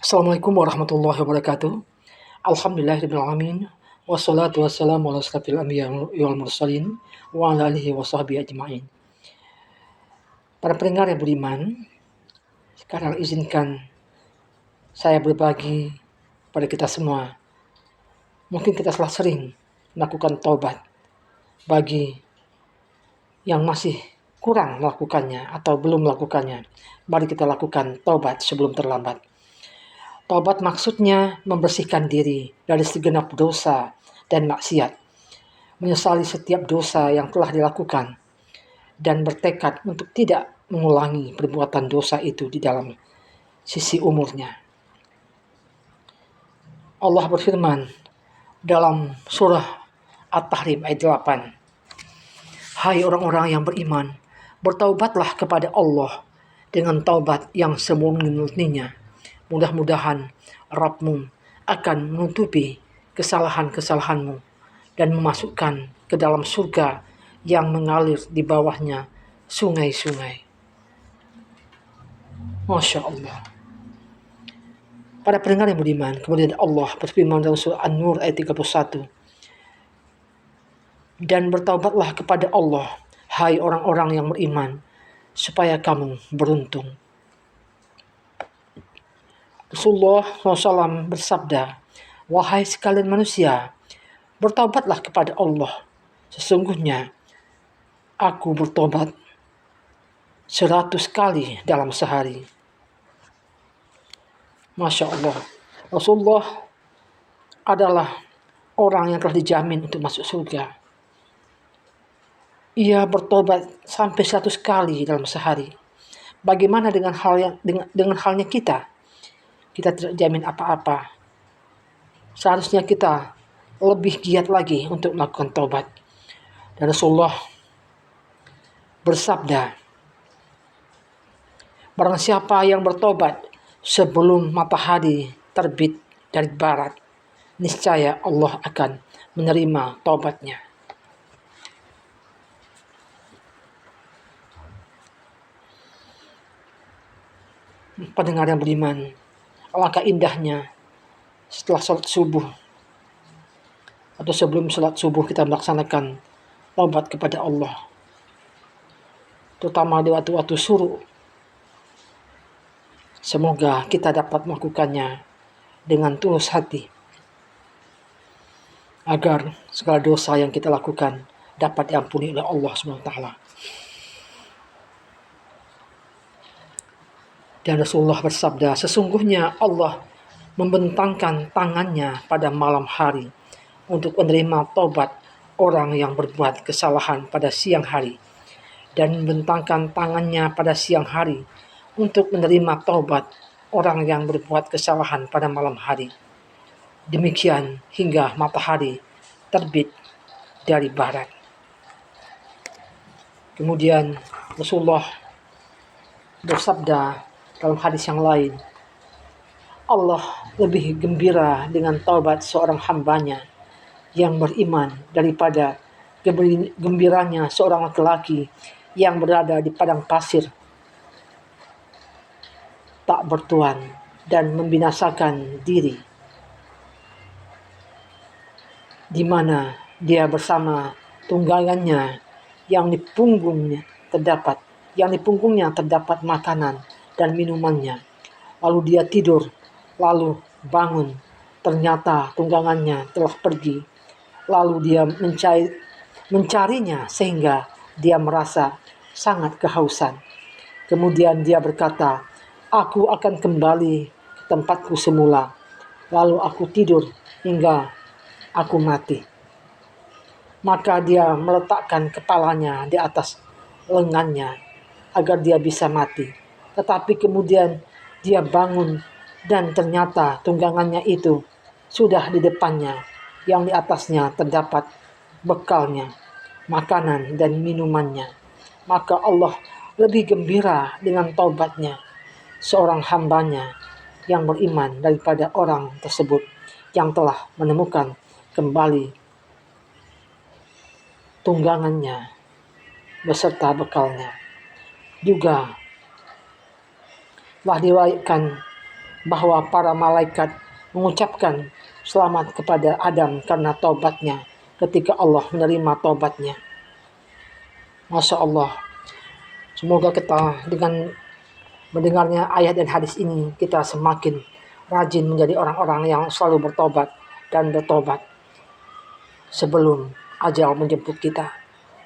Assalamualaikum warahmatullahi wabarakatuh. Alhamdulillahirrahmanirrahim. Wassalatu wassalamu ala asrafil anbiya wal mursalin wa ala alihi wa sahbihi ajma'in. Para pendengar yang beriman, sekarang izinkan saya berbagi pada kita semua. Mungkin kita telah sering melakukan taubat. Bagi yang masih kurang melakukannya atau belum melakukannya, mari kita lakukan taubat sebelum terlambat. Taubat maksudnya membersihkan diri dari segenap dosa dan maksiat, menyesali setiap dosa yang telah dilakukan, dan bertekad untuk tidak mengulangi perbuatan dosa itu di dalam sisi umurnya. Allah berfirman dalam surah At-Tahrim ayat 8, "Hai orang-orang yang beriman, bertaubatlah kepada Allah dengan taubat yang semurni-murninya. Mudah-mudahan Rabbmu akan menutupi kesalahan-kesalahanmu dan memasukkan ke dalam surga yang mengalir di bawahnya sungai-sungai." Masya Allah. Para pendengar yang beriman, kemudian Allah berfirman dalam surah An-Nur ayat 31, "Dan bertaubatlah kepada Allah, hai orang-orang yang beriman, supaya kamu beruntung." Rasulullah SAW bersabda, "Wahai sekalian manusia, bertaubatlah kepada Allah. Sesungguhnya aku bertobat 100 kali dalam sehari." Masya Allah. Rasulullah adalah orang yang telah dijamin untuk masuk surga. Ia bertobat sampai 100 kali dalam sehari. Bagaimana dengan halnya kita? Kita tidak jamin apa-apa. Seharusnya kita lebih giat lagi untuk melakukan taubat. Dan Rasulullah bersabda, "Barang siapa yang bertobat sebelum matahari terbit dari barat, niscaya Allah akan menerima taubatnya." Pendengar yang beriman, alangkah indahnya setelah sholat subuh atau sebelum sholat subuh kita melaksanakan taubat kepada Allah, terutama di waktu-waktu suruh. Semoga kita dapat melakukannya dengan tulus hati, agar segala dosa yang kita lakukan dapat diampuni oleh Allah SWT. Dan Rasulullah bersabda, "Sesungguhnya Allah membentangkan tangannya pada malam hari untuk menerima taubat orang yang berbuat kesalahan pada siang hari, dan membentangkan tangannya pada siang hari untuk menerima taubat orang yang berbuat kesalahan pada malam hari. Demikian hingga matahari terbit dari barat." Kemudian Rasulullah bersabda dalam hadis yang lain, "Allah lebih gembira dengan taubat seorang hambanya yang beriman daripada gembiranya seorang laki-laki yang berada di padang pasir tak bertuan dan membinasakan diri, di mana dia bersama tunggangannya yang di punggungnya terdapat makanan dan minumannya. Lalu dia tidur, lalu bangun, ternyata tunggangannya telah pergi. Lalu dia mencarinya sehingga dia merasa sangat kehausan. Kemudian dia berkata, "Aku akan kembali ke tempatku semula." Lalu aku tidur hingga aku mati. Maka dia meletakkan kepalanya di atas lengannya agar dia bisa mati. Tetapi kemudian dia bangun dan ternyata tunggangannya itu sudah di depannya, yang di atasnya terdapat bekalnya, makanan dan minumannya. Maka Allah lebih gembira dengan taubatnya seorang hambanya yang beriman daripada orang tersebut yang telah menemukan kembali tunggangannya beserta bekalnya. Juga telah diriwayatkan bahwa para malaikat mengucapkan selamat kepada Adam karena taubatnya ketika Allah menerima taubatnya. Masya Allah. Semoga kita dengan mendengarnya ayat dan hadis ini, kita semakin rajin menjadi orang-orang yang selalu bertobat dan bertobat sebelum ajal menjemput kita.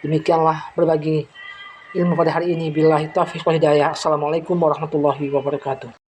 Demikianlah berbagi ilmu pada hari ini. Billahi taufiq wal hidayah. Assalamualaikum warahmatullahi wabarakatuh.